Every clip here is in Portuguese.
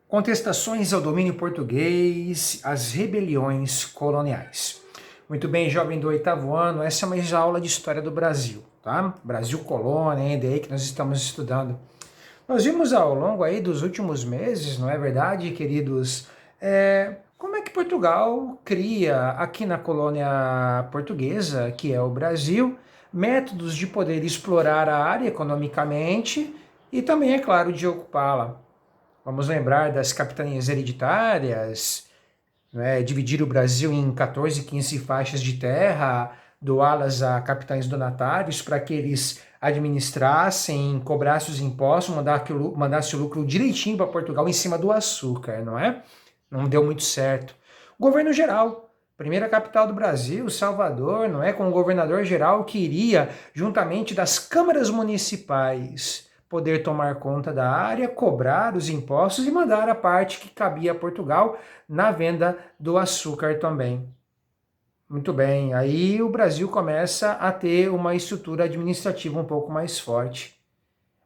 Contestações ao domínio português, as rebeliões coloniais. Muito bem, jovem do oitavo ano, essa é mais aula de história do Brasil, tá? Brasil colônia, ainda aí que nós estamos estudando. Nós vimos ao longo aí dos últimos meses, não é verdade, queridos, como é que Portugal cria aqui na colônia portuguesa, que é o Brasil, métodos de poder explorar a área economicamente e também, é claro, de ocupá-la. Vamos lembrar das capitanias hereditárias, né, dividir o Brasil em 14, 15 faixas de terra, doá-las a capitães donatários para que eles administrassem, cobrassem os impostos, mandassem o lucro direitinho para Portugal em cima do açúcar, não é? Não deu muito certo. Governo geral, primeira capital do Brasil, Salvador, não é? Com o governador geral que iria, juntamente das câmaras municipais, poder tomar conta da área, cobrar os impostos e mandar a parte que cabia a Portugal na venda do açúcar também. Muito bem, aí o Brasil começa a ter uma estrutura administrativa um pouco mais forte.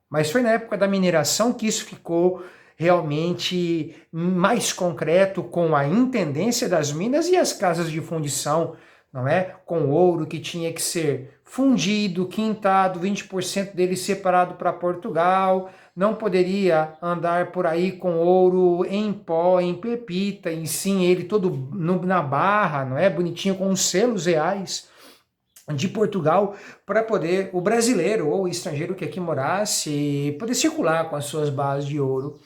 Mas foi na época da mineração que isso ficou realmente mais concreto, com a intendência das minas e as casas de fundição, não é? Com ouro que tinha que ser fundido, quintado, 20% dele separado para Portugal, não poderia andar por aí com ouro em pó, em pepita, e sim ele todo na barra, não é? Bonitinho, com os selos reais de Portugal, para poder o brasileiro ou o estrangeiro que aqui morasse poder circular com as suas barras de ouro.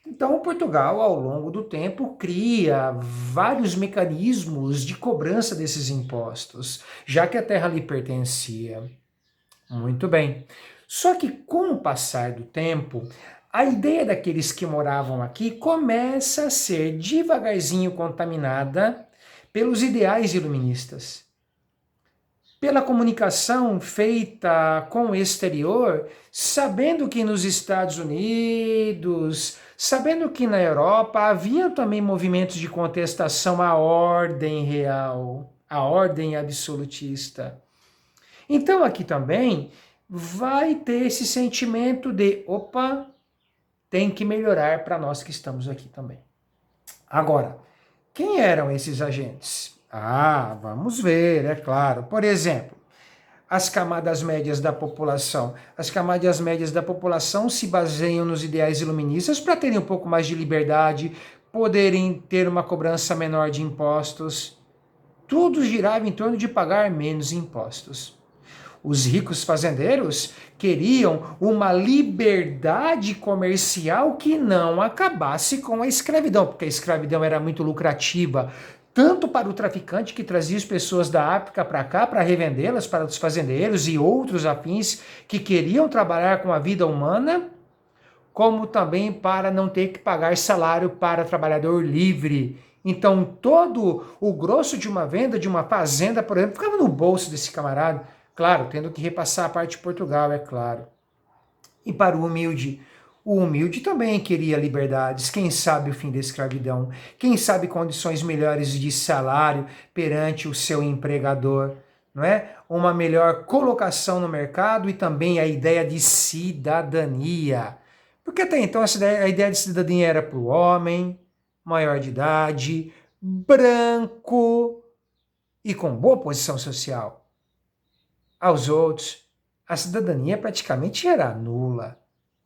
Então, Portugal, ao longo do tempo, cria vários mecanismos de cobrança desses impostos, já que a terra lhe pertencia. Muito bem. Só que com o passar do tempo, a ideia daqueles que moravam aqui começa a ser devagarzinho contaminada pelos ideais iluministas. Pela comunicação feita com o exterior, sabendo que nos Estados Unidos, sabendo que na Europa havia também movimentos de contestação à ordem real, à ordem absolutista. Então aqui também vai ter esse sentimento de, opa, tem que melhorar para nós que estamos aqui também. Agora, quem eram esses agentes? Ah, vamos ver, é claro. Por exemplo, as camadas médias da população. As camadas médias da população se baseiam nos ideais iluministas para terem um pouco mais de liberdade, poderem ter uma cobrança menor de impostos. Tudo girava em torno de pagar menos impostos. Os ricos fazendeiros queriam uma liberdade comercial que não acabasse com a escravidão, porque a escravidão era muito lucrativa, tanto para o traficante que trazia as pessoas da África para cá para revendê-las para os fazendeiros e outros afins que queriam trabalhar com a vida humana, como também para não ter que pagar salário para trabalhador livre. Então todo o grosso de uma venda de uma fazenda, por exemplo, ficava no bolso desse camarada, claro, tendo que repassar a parte de Portugal, é claro. E para o humilde também queria liberdades, quem sabe o fim da escravidão, quem sabe condições melhores de salário perante o seu empregador, não é? Uma melhor colocação no mercado e também a ideia de cidadania. Porque até então a ideia de cidadania era para o homem, maior de idade, branco e com boa posição social. Aos outros, a cidadania praticamente era nula,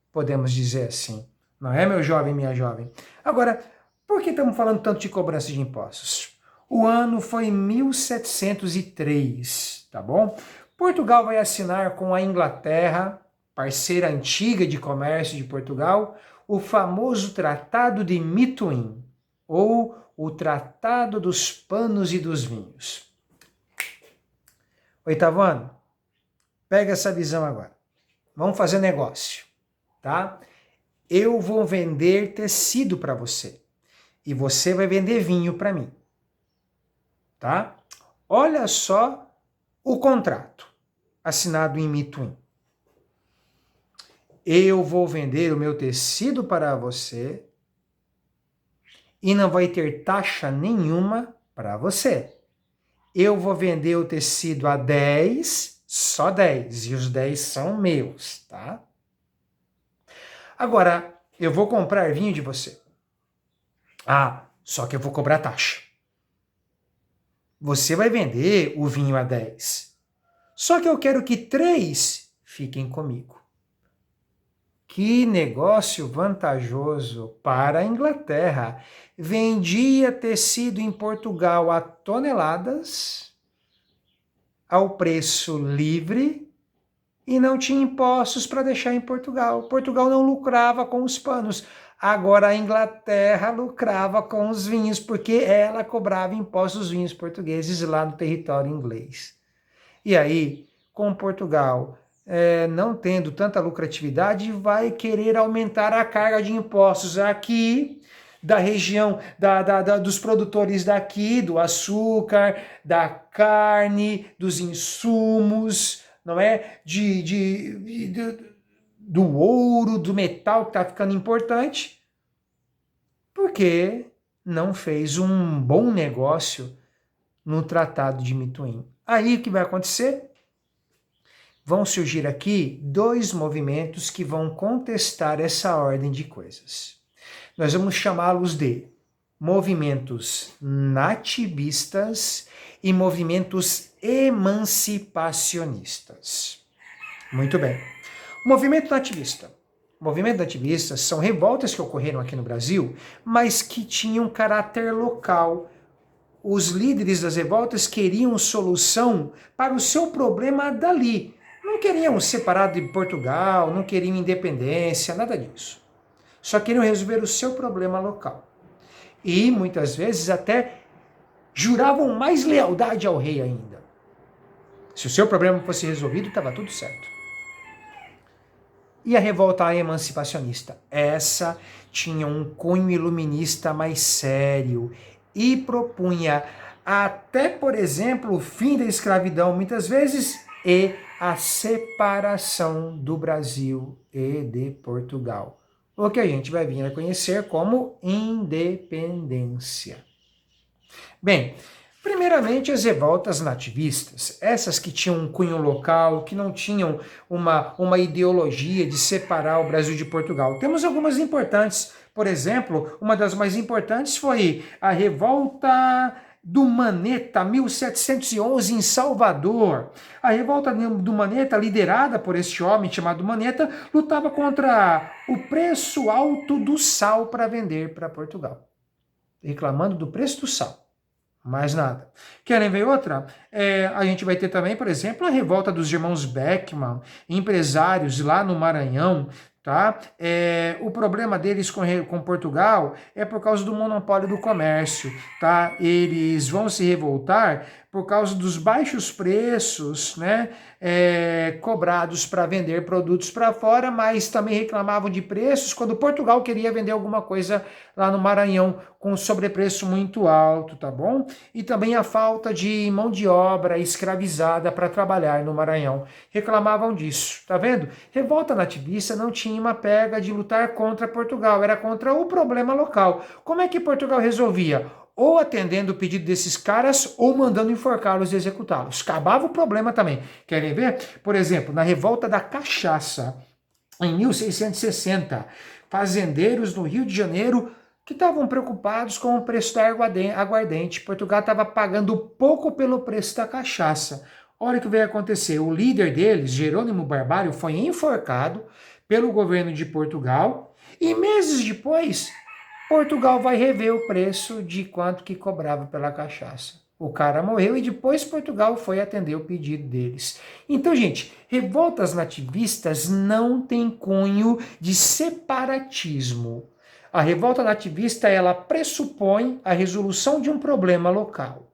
podemos dizer assim. Não é, meu jovem, minha jovem? Agora, por que estamos falando tanto de cobrança de impostos? O ano foi 1703, tá bom? Portugal vai assinar com a Inglaterra, parceira antiga de comércio de Portugal, o famoso Tratado de Mituim, ou o Tratado dos Panos e dos Vinhos. Oitavo ano, pega essa visão agora. Vamos fazer negócio, tá? Eu vou vender tecido para você e você vai vender vinho para mim, tá? Olha só o contrato assinado em Mituim. Eu vou vender o meu tecido para você e não vai ter taxa nenhuma para você. Eu vou vender o tecido a 10, só 10, e os 10 são meus, tá? Agora, eu vou comprar vinho de você. Ah, só que eu vou cobrar taxa. Você vai vender o vinho a 10. Só que eu quero que 3 fiquem comigo. Que negócio vantajoso para a Inglaterra. Vendia tecido em Portugal a toneladas, ao preço livre, e não tinha impostos para deixar em Portugal. Portugal não lucrava com os panos. Agora a Inglaterra lucrava com os vinhos, porque ela cobrava impostos dos vinhos portugueses lá no território inglês. E aí, com Portugal não tendo tanta lucratividade, vai querer aumentar a carga de impostos aqui, da região, dos produtores daqui, do açúcar, da carne, dos insumos, não é? Do ouro, do metal que está ficando importante, porque não fez um bom negócio no Tratado de Mituim. Aí o que vai acontecer? Vão surgir aqui 2 movimentos que vão contestar essa ordem de coisas. Nós vamos chamá-los de movimentos nativistas e movimentos emancipacionistas. Muito bem. Movimento nativista. Movimentos nativistas são revoltas que ocorreram aqui no Brasil, mas que tinham caráter local. Os líderes das revoltas queriam solução para o seu problema dali. Não queriam separar de Portugal, não queriam independência, nada disso. Só queriam resolver o seu problema local. E muitas vezes até juravam mais lealdade ao rei ainda. Se o seu problema fosse resolvido, estava tudo certo. E a revolta emancipacionista? Essa tinha um cunho iluminista mais sério e propunha até, por exemplo, o fim da escravidão, muitas vezes, e a separação do Brasil e de Portugal. O que a gente vai vir a conhecer como independência. Bem, primeiramente as revoltas nativistas, essas que tinham um cunho local, que não tinham uma ideologia de separar o Brasil de Portugal. Temos algumas importantes, por exemplo, uma das mais importantes foi a revolta do Maneta, 1711, em Salvador. A revolta do Maneta, liderada por este homem chamado Maneta, lutava contra o preço alto do sal para vender para Portugal, reclamando do preço do sal. Mais nada. Querem ver outra? A gente vai ter também, por exemplo, a revolta dos irmãos Beckman, empresários lá no Maranhão, tá? O problema deles com Portugal é por causa do monopólio do comércio, tá? Eles vão se revoltar por causa dos baixos preços, né? Cobrados para vender produtos para fora, mas também reclamavam de preços quando Portugal queria vender alguma coisa lá no Maranhão com sobrepreço muito alto, tá bom? E também a falta de mão de obra escravizada para trabalhar no Maranhão. Reclamavam disso, tá vendo? Revolta nativista não tinha uma pega de lutar contra Portugal, era contra o problema local. Como é que Portugal resolvia? Ou atendendo o pedido desses caras, ou mandando enforcá-los e executá-los. Acabava o problema também. Querem ver? Por exemplo, na revolta da cachaça, em 1660, fazendeiros no Rio de Janeiro que estavam preocupados com o preço da aguardente. Portugal estava pagando pouco pelo preço da cachaça. Olha o que veio acontecer. O líder deles, Jerônimo Barbalho, foi enforcado pelo governo de Portugal e meses depois Portugal vai rever o preço de quanto que cobrava pela cachaça. O cara morreu e depois Portugal foi atender o pedido deles. Então, gente, revoltas nativistas não têm cunho de separatismo. A revolta nativista, ela pressupõe a resolução de um problema local.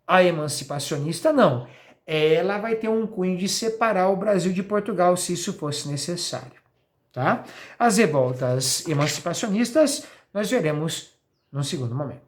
A emancipacionista, não. Ela vai ter um cunho de separar o Brasil de Portugal, se isso fosse necessário. Tá? As revoltas emancipacionistas nós veremos num segundo momento.